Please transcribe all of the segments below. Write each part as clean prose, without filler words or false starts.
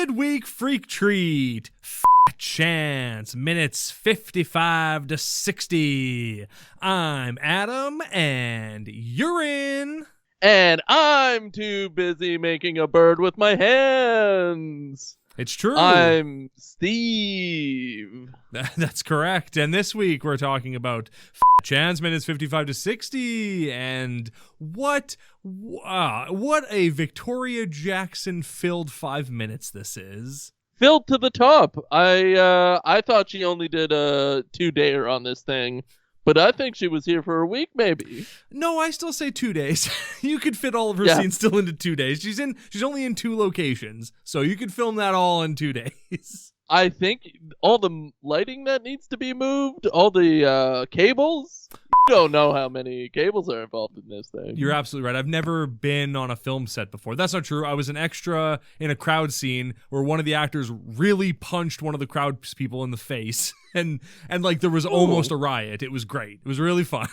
Midweek Freak Treat. Fat Chance, minutes 55 to 60. I'm Adam, and you're in. And I'm too busy making a bird with my hands. It's true. I'm Steve. That's correct. And this week we're talking about Fat Chance, minutes 55 to 60. And what a Victoria Jackson filled 5 minutes this is. Filled to the top. I thought she only did a 2-dayer on this thing, but I think she was here for a week, maybe. No, I still say 2 days. You could fit all of her scenes still into 2 days. She's only in 2 locations, so you could film that all in 2 days. I think all the lighting that needs to be moved, all the cables. You don't know how many cables are involved in this thing. You're absolutely right. I've never been on a film set before. That's not true. I was an extra in a crowd scene where one of the actors really punched one of the crowd people in the face, and like there was almost a riot. It was great. It was really fun.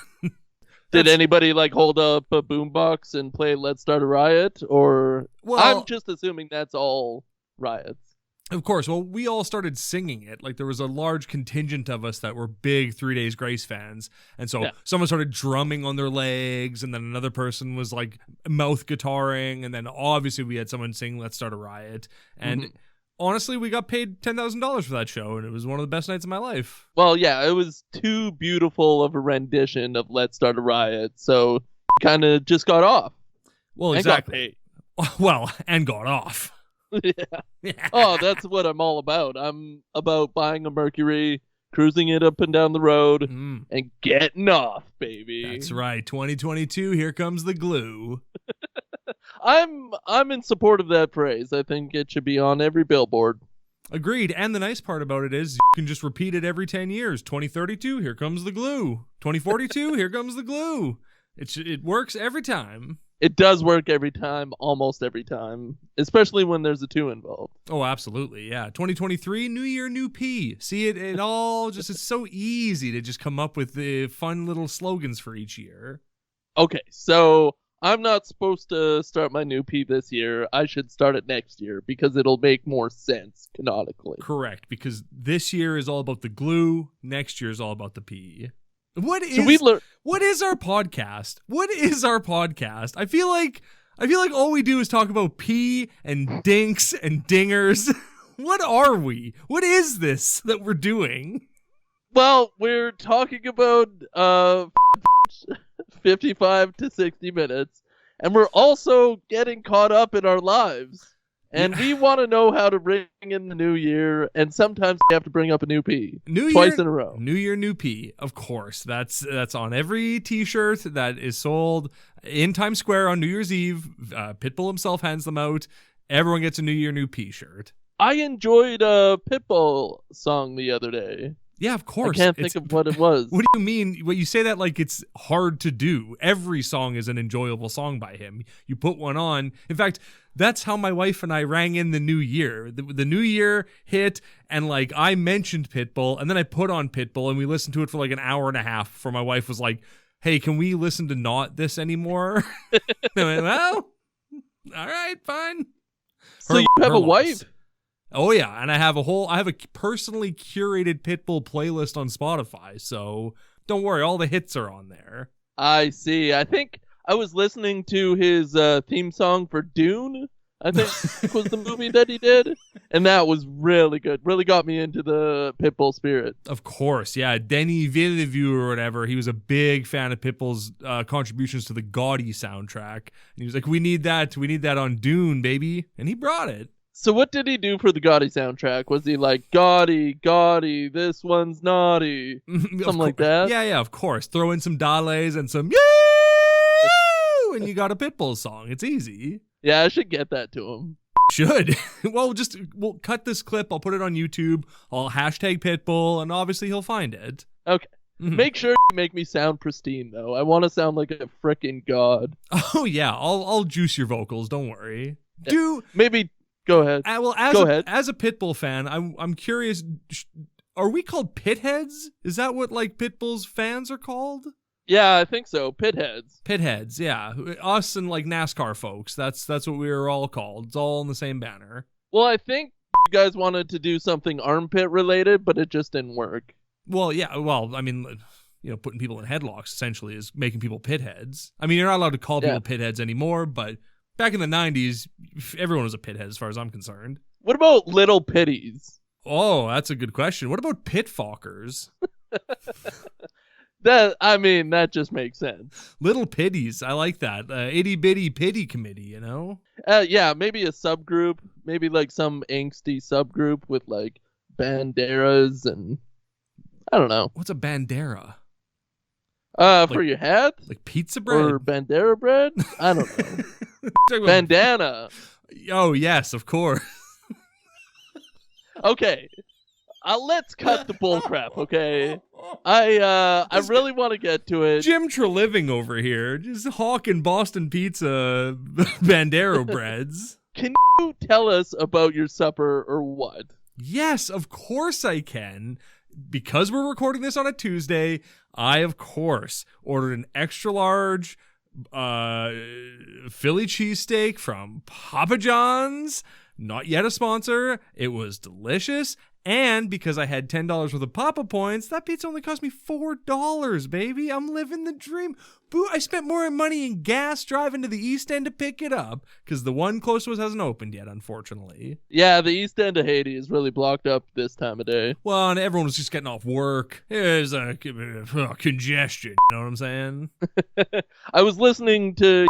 Did anybody like hold up a boombox and play "Let's Start a Riot"? Or I'm just assuming that's all riots. Of course. Well, we all started singing it. Like there was a large contingent of us that were big 3 Days Grace fans. And so someone started drumming on their legs, and then another person was like mouth guitaring, and then obviously we had someone sing "Let's Start a Riot." And honestly, we got paid $10,000 for that show, and it was one of the best nights of my life. Well, yeah, it was too beautiful of a rendition of "Let's Start a Riot," so kind of just got off. Well, exactly. And got paid. Well, and got off. Yeah. Oh, that's what I'm all about. I'm about buying a Mercury, cruising it up and down the road, and getting off, baby. That's right. 2022, here comes the glue. I'm in support of that phrase. I think it should be on every billboard. Agreed. And the nice part about it is you can just repeat it every 10 years. 2032, here comes the glue. 2042, here comes the glue. It works every time. It does work every time, almost every time, especially when there's a 2 involved. Oh, absolutely, yeah. 2023, new year, new P. See, it all just, it's so easy to just come up with the fun little slogans for each year. Okay, so I'm not supposed to start my new P this year. I should start it next year because it'll make more sense canonically. Correct, because this year is all about the glue, next year is all about the P. What is our podcast? What is our podcast? I feel like all we do is talk about pee and dinks and dingers. What are we? What is this that we're doing? Well, we're talking about 55 to 60 minutes, and we're also getting caught up in our lives. And we want to know how to bring in the new year, and sometimes we have to bring up a new P. Twice in a row. New year, new P. Of course. That's on every t-shirt that is sold in Times Square on New Year's Eve. Pitbull himself hands them out. Everyone gets a New Year, new P shirt. I enjoyed a Pitbull song the other day. Yeah, of course. I can't think of what it was. What do you mean? Well, you say that like it's hard to do. Every song is an enjoyable song by him. You put one on. In fact, that's how my wife and I rang in the new year. The new year hit, and like I mentioned Pitbull, and then I put on Pitbull, and we listened to it for like an hour and a half before my wife was like, "Hey, can we listen to not this anymore?" I went, well, all right, fine. So you have a wife? Oh yeah, and I have a personally curated Pitbull playlist on Spotify, so don't worry, all the hits are on there. I see. I think I was listening to his theme song for Dune, I think was the movie that he did, and that was really good. Really got me into the Pitbull spirit. Of course, yeah. Denis Villeneuve or whatever, he was a big fan of Pitbull's contributions to the Gaudi soundtrack, and he was like, we need that on Dune, baby, and he brought it. So what did he do for the Gaudi soundtrack? Was he like, Gaudi, this one's naughty? Something like that? Yeah, of course. Throw in some Dales and some and you got a Pitbull song. It's easy. Yeah, I should get that to him. Should. We'll cut this clip. I'll put it on YouTube. I'll hashtag Pitbull, and obviously he'll find it. Okay. Make sure you make me sound pristine, though. I want to sound like a frickin' god. Oh, yeah. I'll juice your vocals. Don't worry. Maybe... Go ahead. Go ahead. As a Pitbull fan, I'm curious. Are we called pitheads? Is that what like Pitbull's fans are called? Yeah, I think so. Pitheads. Pitheads. Yeah, us and like NASCAR folks. That's what we were all called. It's all in the same banner. Well, I think You guys wanted to do something armpit related, but it just didn't work. Well, yeah. Well, I mean, putting people in headlocks essentially is making people pit heads. I mean, you're not allowed to call people pit heads anymore, but back in the 90s, everyone was a pit head as far as I'm concerned. What about little pitties? Oh, that's a good question. What about pit fuckers? That just makes sense. Little pitties. I like that. Itty bitty pity committee, Yeah, maybe a subgroup. Maybe like some angsty subgroup with like banderas and I don't know. What's a bandera? For your hat? Like pizza bread? Or bandera bread? I don't know. Bandana. Oh, yes, of course. Okay. Let's cut the bullcrap, okay? I really want to get to it. Jim Treliving over here, just hawking Boston pizza bandera breads. Can you tell us about your supper or what? Yes, of course I can. Because we're recording this on a Tuesday, I, of course, ordered an extra large Philly cheesesteak from Papa John's. Not yet a sponsor. It was delicious. And because I had $10 worth of Papa points, that pizza only cost me $4, baby. I'm living the dream. Boo, I spent more money in gas driving to the East End to pick it up because the one close to us hasn't opened yet, unfortunately. Yeah, the East End of Haiti is really blocked up this time of day. Well, and everyone was just getting off work. There's a congestion, you know what I'm saying? I was listening to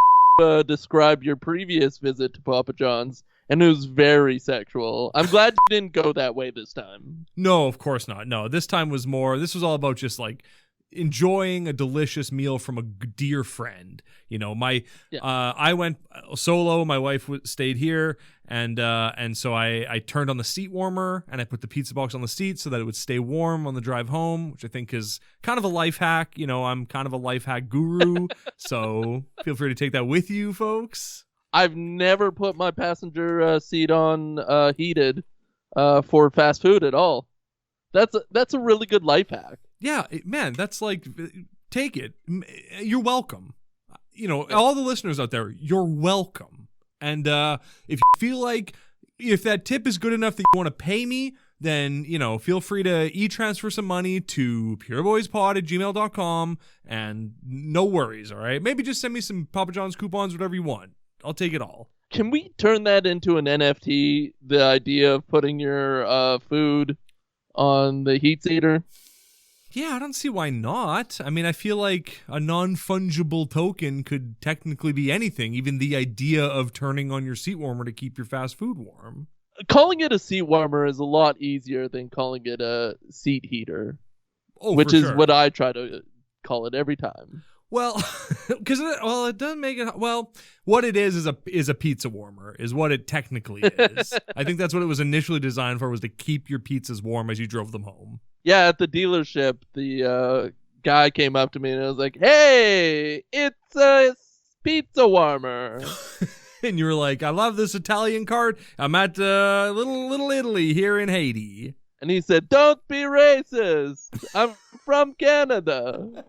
describe your previous visit to Papa John's, and it was very sexual. I'm glad you didn't go that way this time. No, of course not. No, this time was this was all about just like enjoying a delicious meal from a dear friend. I went solo. My wife stayed here, and so I turned on the seat warmer and I put the pizza box on the seat so that it would stay warm on the drive home, which I think is kind of a life hack. I'm kind of a life hack guru, so feel free to take that with you, folks. I've never put my passenger seat on heated for fast food at all. That's a really good life hack. Yeah, man, that's like, take it. You're welcome. All the listeners out there, you're welcome. And if you feel like if that tip is good enough that you want to pay me, then, feel free to e-transfer some money to pureboyspod@gmail.com and no worries, all right? Maybe just send me some Papa John's coupons, whatever you want. I'll take it all. Can we turn that into an NFT, the idea of putting your food on the heat seater? Yeah, I don't see why not. I mean, I feel like a non-fungible token could technically be anything, even the idea of turning on your seat warmer to keep your fast food warm. Calling it a seat warmer is a lot easier than calling it a seat heater, which is what I try to call it every time. Well, because it doesn't make it. Well, what it is a pizza warmer is what it technically is. I think that's what it was initially designed for, was to keep your pizzas warm as you drove them home. Yeah, at the dealership, the guy came up to me and I was like, "Hey, it's a pizza warmer." And you were like, "I love this Italian cart. I'm at little Italy here in Haiti." And he said, "Don't be racist. I'm from Canada."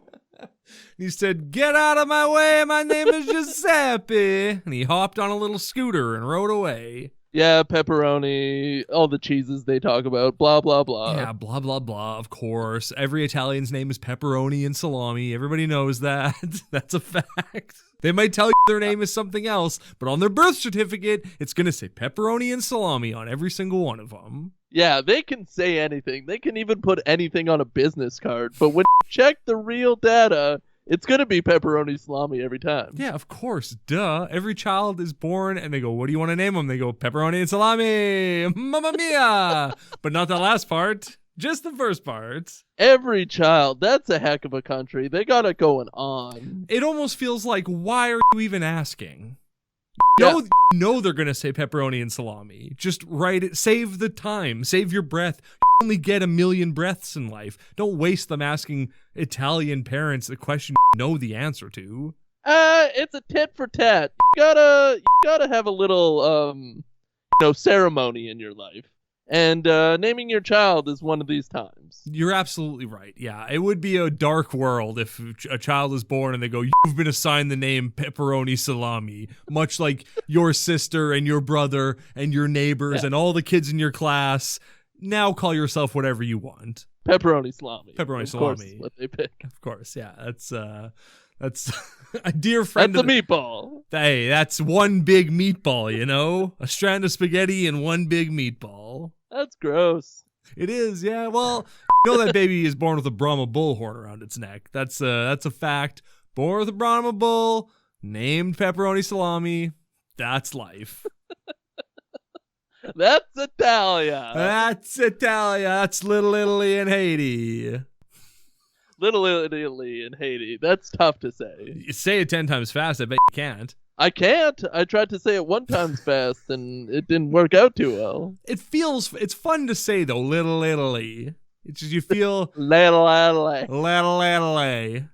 He said, "Get out of my way, my name is Giuseppe." And he hopped on a little scooter and rode away. Yeah, pepperoni, all the cheeses they talk about, blah, blah, blah. Yeah, blah, blah, blah, of course. Every Italian's name is pepperoni and salami. Everybody knows that. That's a fact. They might tell you their name is something else, but on their birth certificate, it's going to say pepperoni and salami on every single one of them. Yeah, they can say anything. They can even put anything on a business card. But when you check the real data, it's going to be pepperoni salami every time. Yeah, of course. Duh. Every child is born and they go, "What do you want to name them?" They go, "Pepperoni and salami. Mamma mia." But not the last part. Just the first part. Every child. That's a heck of a country. They got it going on. It almost feels like, why are you even asking? You know they're going to say pepperoni and salami. Just write it. Save the time. Save your breath. You only get 1,000,000 breaths in life. Don't waste them asking Italian parents a question you know the answer to. It's a tit for tat. You gotta have a little, ceremony in your life. And naming your child is one of these times. You're absolutely right. Yeah, it would be a dark world if a child is born and they go, "You've been assigned the name Pepperoni Salami," much like your sister and your brother and your neighbors and all the kids in your class. Now call yourself whatever you want. Pepperoni Salami. Pepperoni of Salami. Course is what they pick. Of course, yeah. That's a dear friend. That's a meatball. Hey, that's one big meatball, you know? A strand of spaghetti and one big meatball. That's gross. It is, yeah. Well, you know that baby is born with a Brahma bull horn around its neck. That's a fact. Born with a Brahma bull, named Pepperoni Salami. That's life. That's Italia. That's Italia. That's Little Italy and Haiti. Little Italy and Haiti. That's tough to say. You say it 10 times fast. I bet you can't. I can't. I tried to say it 1 time fast, and it didn't work out too well. It's fun to say, though, Little Italy. It's just you feel... Little Italy. Little Italy.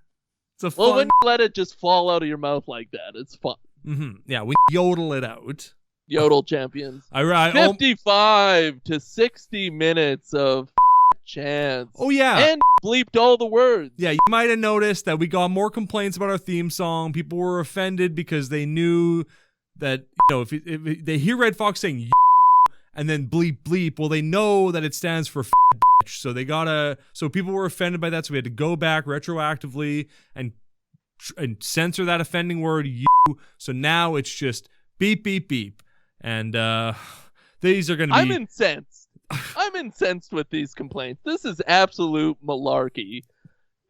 It's a fun... Well, when you let it just fall out of your mouth like that, it's fun. Mm-hmm. Yeah, we yodel it out. Yodel champions. 55 to 60 minutes of chance. Oh, yeah. And bleeped all the words. Yeah, you might have noticed that we got more complaints about our theme song. People were offended because they knew that, if they hear Red Fox saying and then bleep bleep, well, they know that it stands for bitch. So people were offended by that. So we had to go back retroactively and censor that offending word you. So now it's just beep, beep, beep. And these are going to be... I'm incensed. I'm incensed with these complaints. This is absolute malarkey.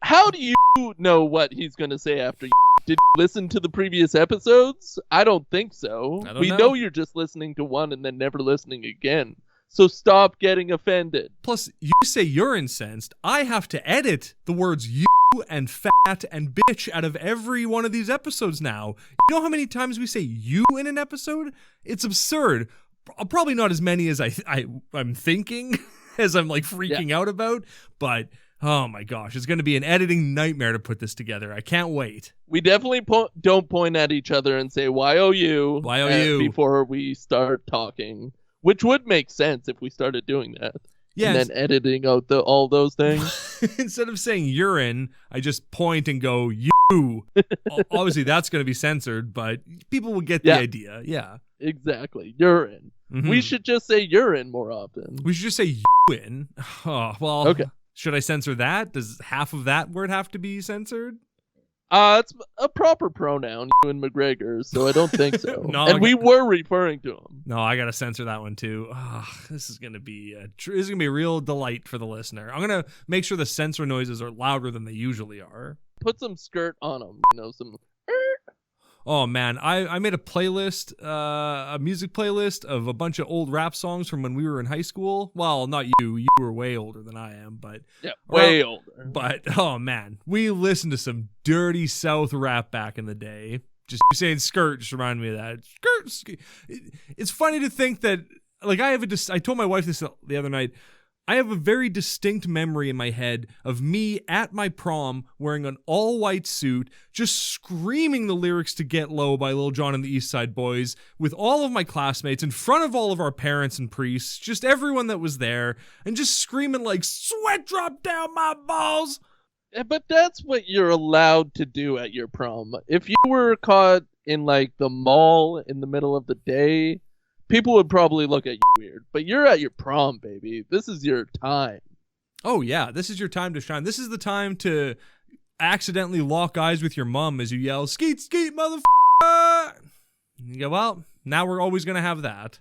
How do you know what he's going to say after you? Did you listen to the previous episodes? I don't think so. We know you're just listening to one and then never listening again. So stop getting offended. Plus, you say you're incensed. I have to edit the words you and fat and bitch out of every one of these episodes now. You know how many times we say you in an episode? It's absurd. Probably not as many as I'm thinking, as I'm like freaking out about, but oh my gosh, it's going to be an editing nightmare to put this together. I can't wait. We definitely don't point at each other and say Y-O-U before we start talking, which would make sense if we started doing that. Yeah, and then editing out all those things. Instead of saying urine, I just point and go you. Obviously, that's going to be censored, but people will get the idea. Yeah. Exactly. Urine. Mm-hmm. We should just say urine more often. We should just say urine. Oh, well, okay. Should I censor that? Does half of that word have to be censored? It's a proper pronoun, Ewan McGregor, so I don't think so. We were referring to him. No, I gotta censor that one too. This is gonna be a real delight for the listener. I'm gonna make sure the censor noises are louder than they usually are. Put some skirt on them, some. Oh man, I made a playlist, a music playlist of a bunch of old rap songs from when we were in high school. Well, not you. You were way older than I am, but way older. But oh man, we listened to some dirty South rap back in the day. Just saying skirt just reminded me of that. Skirt. It's funny to think that, like, I told my wife this the other night. I have a very distinct memory in my head of me at my prom wearing an all-white suit, just screaming the lyrics to Get Low by Lil Jon and the East Side Boys with all of my classmates in front of all of our parents and priests, just everyone that was there, and just screaming like, "Sweat drop down my balls!" But that's what you're allowed to do at your prom. If you were caught in, like, the mall in the middle of the day, people would probably look at you weird, but you're at your prom, baby. This is your time. Oh, yeah. This is your time to shine. This is the time to accidentally lock eyes with your mom as you yell, "Skeet, skeet, motherfucker!" You go, well, now we're always going to have that.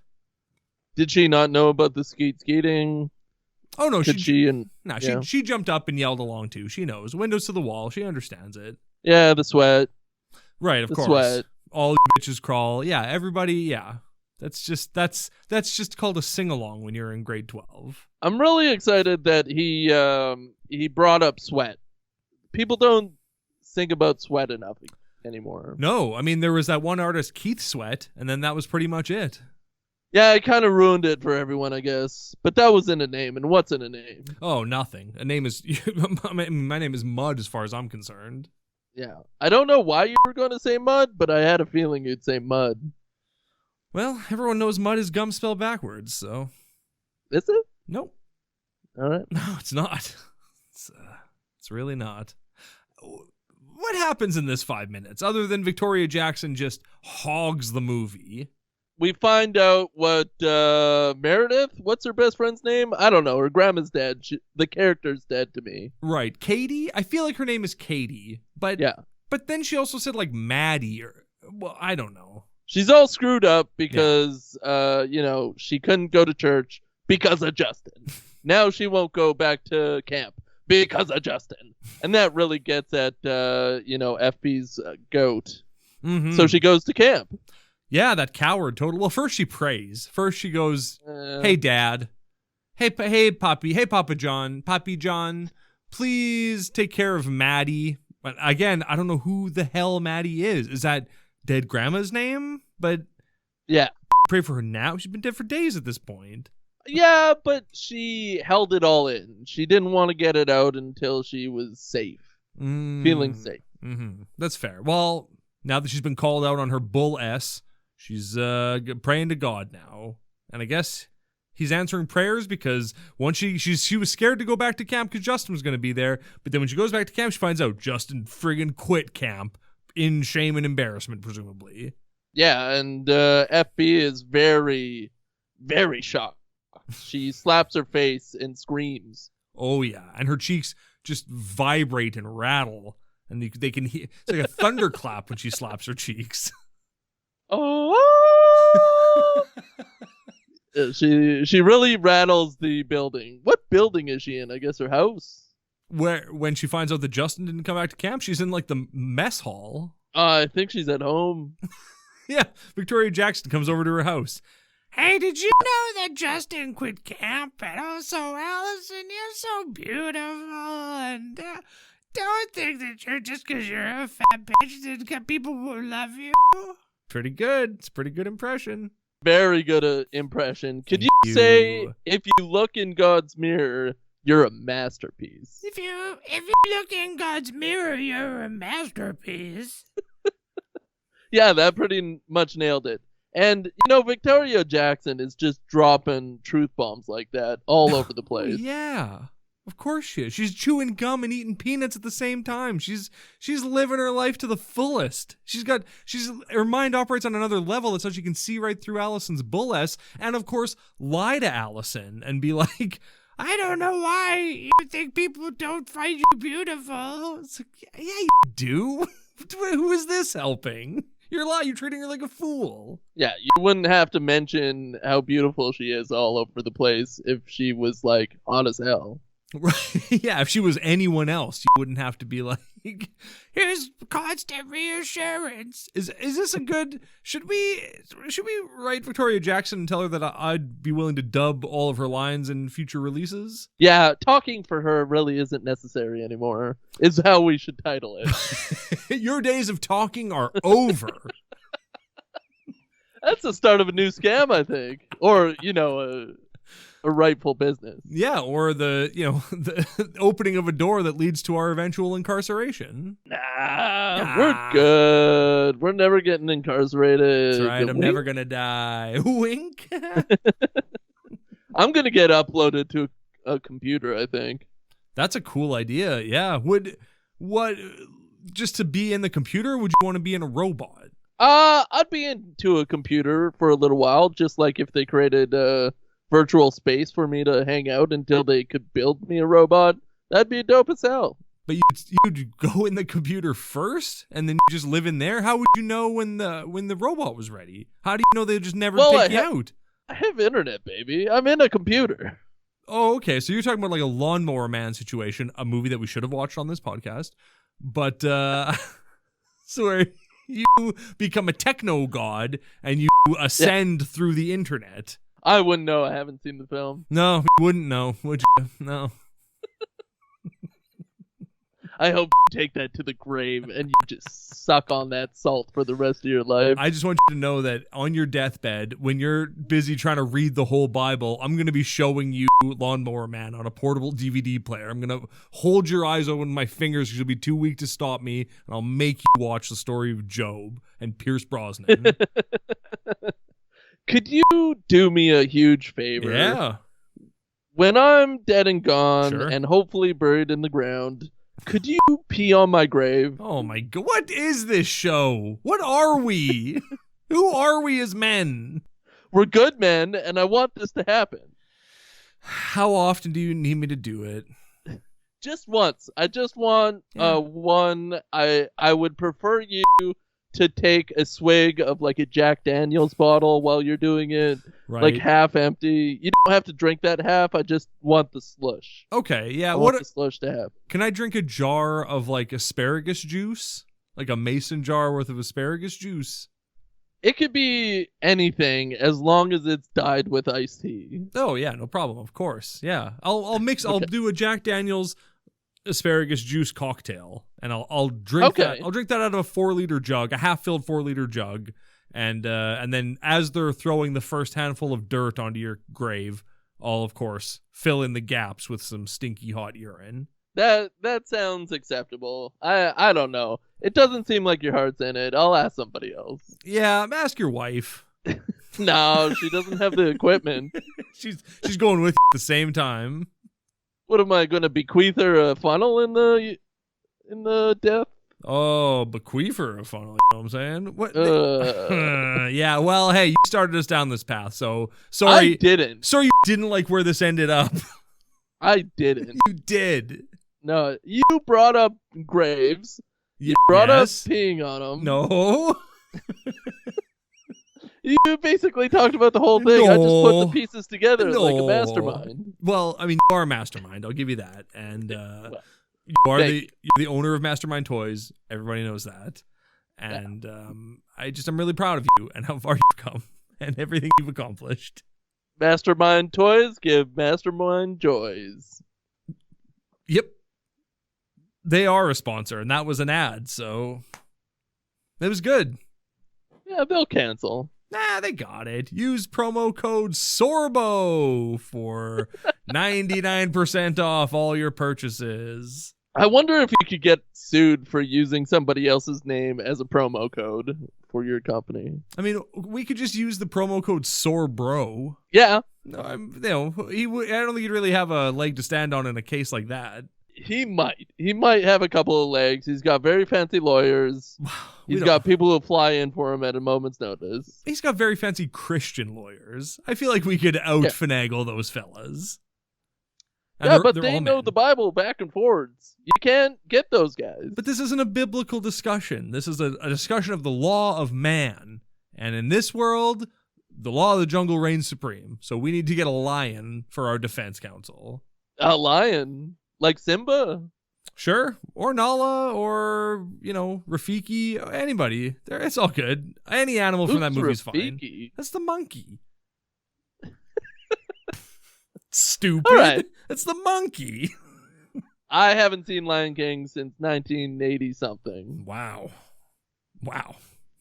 Did she not know about the skeeting? Oh, no. She she jumped up and yelled along, too. She knows. Windows to the wall. She understands it. Yeah, the sweat. Right, of course. Sweat. All you bitches crawl. Yeah, everybody, yeah. That's just called a sing-along when you're in grade 12. I'm really excited that he brought up sweat. People don't think about sweat enough anymore. No, I mean, there was that one artist, Keith Sweat, and then that was pretty much it. Yeah, it kind of ruined it for everyone, I guess. But that was in a name, and what's in a name? Oh, nothing. A name is... my name is Mud as far as I'm concerned. Yeah. I don't know why you were going to say Mud, but I had a feeling you'd say Mud. Well, everyone knows mud is gum spelled backwards, so... Is it? Nope. All right. No, it's not. It's really not. What happens in this 5 minutes other than Victoria Jackson just hogs the movie? We find out what Meredith, what's her best friend's name? I don't know. Her grandma's dead. The character's dead to me. Right. Katie? I feel like her name is Katie. But yeah. But then she also said like Maddie or, well, I don't know. She's all screwed up because, she couldn't go to church because of Justin. Now she won't go back to camp because of Justin. And that really gets at, FB's goat. Mm-hmm. So she goes to camp. Yeah, that coward total. Well, first she prays. First she goes, hey, Dad. Hey, Poppy. Hey, Papa John. Poppy John, please take care of Maddie. But again, I don't know who the hell Maddie is. Is that dead grandma's name? But yeah. Pray for her now. She's been dead for days at this point. Yeah, but she held it all in. She didn't want to get it out until she was safe. Feeling safe. Mm-hmm. That's fair. Well, now that she's been called out on her bull S, she's praying to God now. And I guess he's answering prayers because once she was scared to go back to camp because Justin was going to be there. But then when she goes back to camp, she finds out Justin friggin' quit camp in shame and embarrassment, presumably. Yeah, and FB is very, very shocked. She slaps her face and screams. Oh, yeah. And her cheeks just vibrate and rattle. And they can hear, it's like a thunderclap when she slaps her cheeks. Oh! She really rattles the building. What building is she in? I guess her house. When she finds out that Justin didn't come back to camp, she's in like the mess hall. I think she's at home. Yeah, Victoria Jackson comes over to her house. Hey, did you know that Justin quit camp? And also, Allison, you're so beautiful. And don't think that you're just because you're a fat bitch that people will love you. Pretty good. It's a pretty good impression. Very good impression. Could you say, if you look in God's mirror, you're a masterpiece? If you look in God's mirror, you're a masterpiece. Yeah, that pretty much nailed it. And, Victoria Jackson is just dropping truth bombs like that all over the place. Yeah, of course she is. She's chewing gum and eating peanuts at the same time. She's living her life to the fullest. Her mind operates on another level. That's how she can see right through Allison's bull S and, of course, lie to Allison and be like, I don't know why you think people don't find you beautiful. It's like, yeah, you do. Who is this helping? You're treating her like a fool. Yeah, you wouldn't have to mention how beautiful she is all over the place if she was, like, hot as hell. Right. Yeah, if she was anyone else, you wouldn't have to be like, here's constant reassurance. Is this a good... Should we write Victoria Jackson and tell her that I'd be willing to dub all of her lines in future releases? Yeah, talking for her really isn't necessary anymore, is how we should title it. Your days of talking are over. That's the start of a new scam, I think. Or, a rightful business. Yeah, or the opening of a door that leads to our eventual incarceration. Nah, we're good. We're never getting incarcerated. That's right. I'm never gonna die. Wink. I'm gonna get uploaded to a computer, I think. That's a cool idea. Yeah. Just to be in the computer? Or would you want to be in a robot? I'd be into a computer for a little while, just like if they created virtual space for me to hang out until they could build me a robot. That'd be dope as hell. But you'd go in the computer first and then you just live in there? How would you know when the robot was ready? How do you know they just never take you out? I have internet, baby. I'm in a computer. Oh, okay. So you're talking about like a Lawnmower Man situation, a movie that we should have watched on this podcast. But so where you become a techno god and you ascend through the internet. I wouldn't know. I haven't seen the film. No, you wouldn't know, would you? No. I hope you take that to the grave and you just suck on that salt for the rest of your life. I just want you to know that on your deathbed, when you're busy trying to read the whole Bible, I'm going to be showing you Lawnmower Man on a portable DVD player. I'm going to hold your eyes open with my fingers because you'll be too weak to stop me, and I'll make you watch the story of Job and Pierce Brosnan. Could you do me a huge favor? Yeah. when I'm dead and gone Sure. and hopefully buried in the ground, could you pee on my grave? Oh my god, what is this show? What are we? Who are we as men? We're good men, and I want this to happen. How often do you need me to do it? Just once. I just want one. I would prefer you to take a swig of like a Jack Daniels bottle while you're doing it, Right. like half empty. You don't have to drink that half. I just want the slush. Okay, yeah. I want the slush to happen. Can I drink a jar of like asparagus juice? Like a mason jar worth of asparagus juice? It could be anything as long as it's dyed with iced tea. Oh yeah, no problem. Of course. Yeah. I'll mix I'll do a Jack Daniels asparagus juice cocktail, and I'll drink that. I'll drink that out of a 4-liter jug, a half-filled 4-liter jug, and then as they're throwing the first handful of dirt onto your grave, I'll of course fill in the gaps with some stinky hot urine. That sounds acceptable. I don't know. It doesn't seem like your heart's in it. I'll ask somebody else. Yeah, ask your wife. No, she doesn't have the equipment. She's going with you at the same time. What am I going to bequeath her a funnel in the death? Oh, bequeath her a funnel, you know what I'm saying? What? Yeah, well, hey, you started us down this path, so sorry. I didn't. Sorry you didn't like where this ended up. I didn't. You did. No, you brought up graves. You brought up peeing on them. No. You basically talked about the whole thing. No. I just put the pieces together like a mastermind. Well, I mean, you are a mastermind. I'll give you that. And you're the owner of Mastermind Toys. Everybody knows that. And I'm really proud of you and how far you've come and everything you've accomplished. Mastermind Toys give Mastermind joys. Yep. They are a sponsor, and that was an ad, so it was good. Yeah, they'll cancel. Nah, they got it. Use promo code SORBO for 99% off all your purchases. I wonder if you could get sued for using somebody else's name as a promo code for your company. I mean, we could just use the promo code SORBRO. Yeah. No, I don't think he'd really have a leg to stand on in a case like that. He might. He might have a couple of legs. He's got very fancy lawyers. He's got people who fly in for him at a moment's notice. He's got very fancy Christian lawyers. I feel like we could out-finagle those fellas. And but they know the Bible back and forwards. You can't get those guys. But this isn't a biblical discussion. This is a discussion of the law of man. And in this world, the law of the jungle reigns supreme. So we need to get a lion for our defense counsel. A lion? Like Simba? Sure. Or Nala, or, Rafiki, anybody. It's all good. Any animal from that movie's fine. That's the monkey. Stupid. All right. It's the monkey. I haven't seen Lion King since 1980-something. Wow.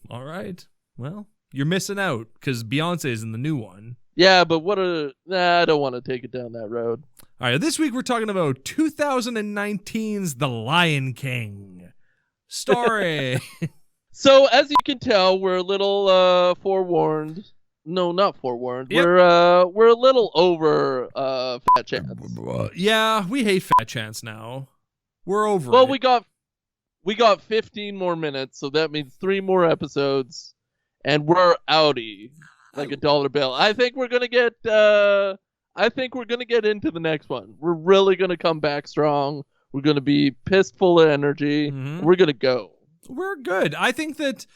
All right. Well, you're missing out, because Beyonce's in the new one. Yeah, but I don't want to take it down that road. All right, this week we're talking about 2019's The Lion King. Starring... So, as you can tell, we're a little forewarned. No, not forewarned. Yep. We're a little over Fat Chance. Yeah, we hate Fat Chance now. We're over it. Well, we got 15 more minutes, so that means 3 more episodes, and we're outie like a dollar bill. I think we're gonna get into the next one. We're really gonna come back strong. We're gonna be pissed full of energy. Mm-hmm. We're gonna go. We're good. I think that.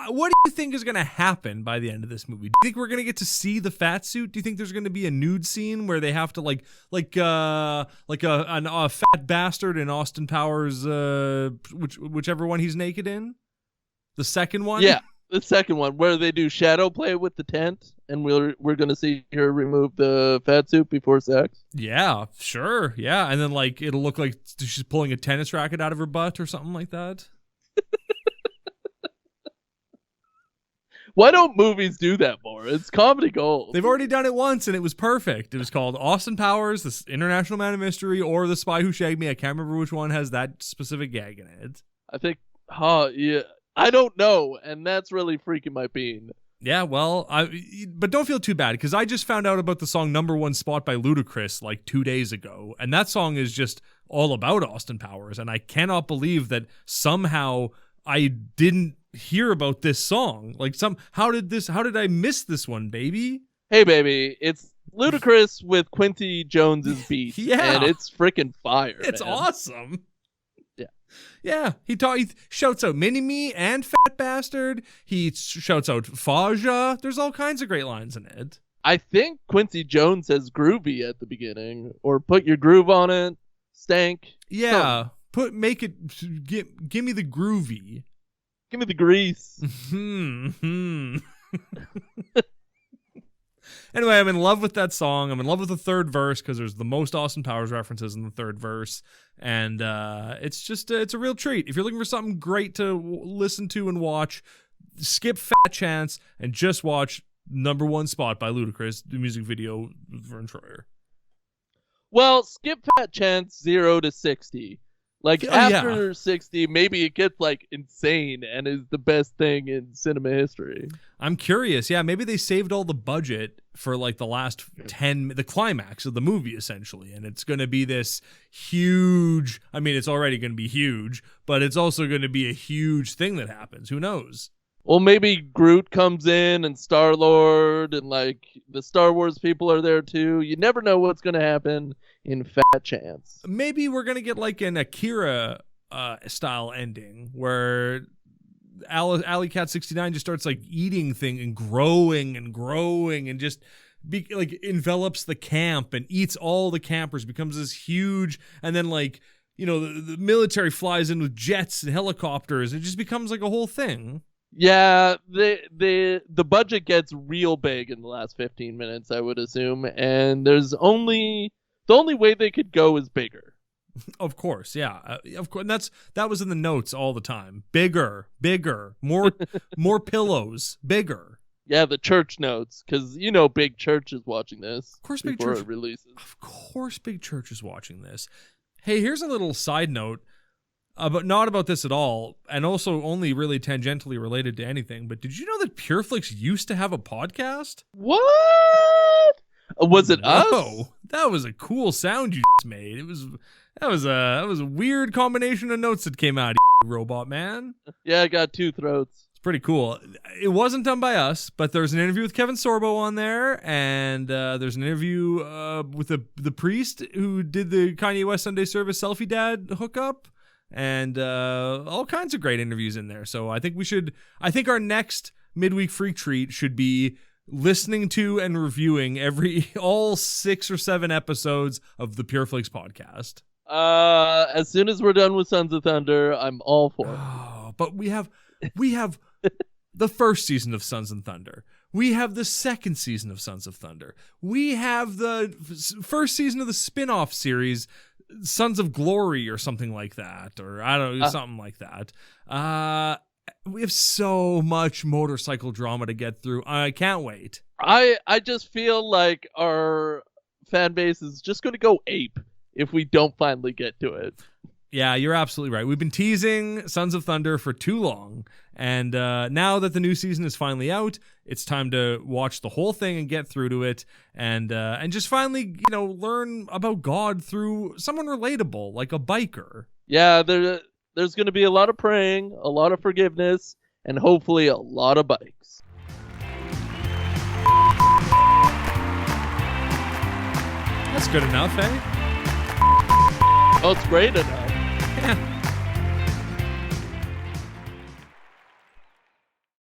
What do you think is going to happen by the end of this movie? Do you think we're going to get to see the fat suit? Do you think there's going to be a nude scene where they have to like a fat bastard in Austin Powers, whichever one he's naked in? The second one? Yeah, the second one where they do shadow play with the tent, and we're going to see her remove the fat suit before sex. Yeah, sure. Yeah, and then it'll look like she's pulling a tennis racket out of her butt or something like that. Why don't movies do that more? It's comedy gold. They've already done it once, and it was perfect. It was called Austin Powers, the International Man of Mystery, or The Spy Who Shagged Me. I can't remember which one has that specific gag in it. I think, yeah. I don't know, and that's really freaking my bean. Yeah, well, but don't feel too bad because I just found out about the song "Number One Spot" by Ludacris like 2 days ago, and that song is just all about Austin Powers, and I cannot believe that somehow I didn't hear about this song. Like, how did I miss this one, baby? Hey, baby, it's Ludacris with Quincy Jones's beat, Yeah, and it's freaking fire. It's man. awesome. Yeah. He shouts out Mini-Me and Fat Bastard. He shouts out Faja. There's all kinds of great lines in it. I think Quincy Jones says groovy at the beginning, or put your groove on it, stank. Yeah, give me the groovy. Give me the grease. Anyway, I'm in love with that song. I'm in love with the third verse because there's the most Austin Powers references in the third verse. And it's a real treat. If you're looking for something great to listen to and watch, skip Fat Chance and just watch Number One Spot by Ludacris, the music video with Vern Troyer. Well, skip Fat Chance 0 to 60. Like, after 60, maybe it gets, like, insane and is the best thing in cinema history. I'm curious. Yeah, maybe they saved all the budget for, like, the climax of the movie, essentially. And it's going to be this huge, I mean, it's already going to be huge, but it's also going to be a huge thing that happens. Who knows? Well, maybe Groot comes in and Star-Lord and, like, the Star Wars people are there, too. You never know what's going to happen in Fat Chance. Maybe we're going to get, like, an Akira style ending where Alley Cat 69 just starts, like, eating thing and growing and just envelops the camp and eats all the campers, becomes this huge, and then, like, you know, the military flies in with jets and helicopters. It just becomes, like, a whole thing. Yeah, the budget gets real big in the last 15 minutes, I would assume, and the only way they could go is bigger. Of course, yeah, of course. And that was in the notes all the time. Bigger, more pillows, bigger. Yeah, the church notes, because Big Church is watching this. Of course, Big Church releases. Of course, Big Church is watching this. Hey, here's a little side note. But not about this at all, and also only really tangentially related to anything. But did you know that PureFlix used to have a podcast? What? Was it us? No, that was a cool sound you just made. That was a weird combination of notes that came out of you, Robot Man. Yeah, I got two throats. It's pretty cool. It wasn't done by us, but there's an interview with Kevin Sorbo on there, and there's an interview with the priest who did the Kanye West Sunday Service Selfie Dad hookup. And all kinds of great interviews in there. So I think our next midweek freak treat should be listening to and reviewing all 6 or 7 episodes of the PureFlix podcast. As soon as we're done with Sons of Thunder, I'm all for it. Oh, but we have the first season of Sons of Thunder. We have the second season of Sons of Thunder. We have the first season of the spin-off series, Sons of Glory or something like that, or I don't know, something like that. We have so much motorcycle drama to get through. I can't wait. I just feel like our fan base is just going to go ape if we don't finally get to it. Yeah, you're absolutely right. We've been teasing Sons of Thunder for too long, and now that the new season is finally out, it's time to watch the whole thing and get through to it, and just finally, learn about God through someone relatable, like a biker. Yeah, there's going to be a lot of praying, a lot of forgiveness, and hopefully a lot of bikes. That's good enough, eh? Oh, it's great enough. Yeah.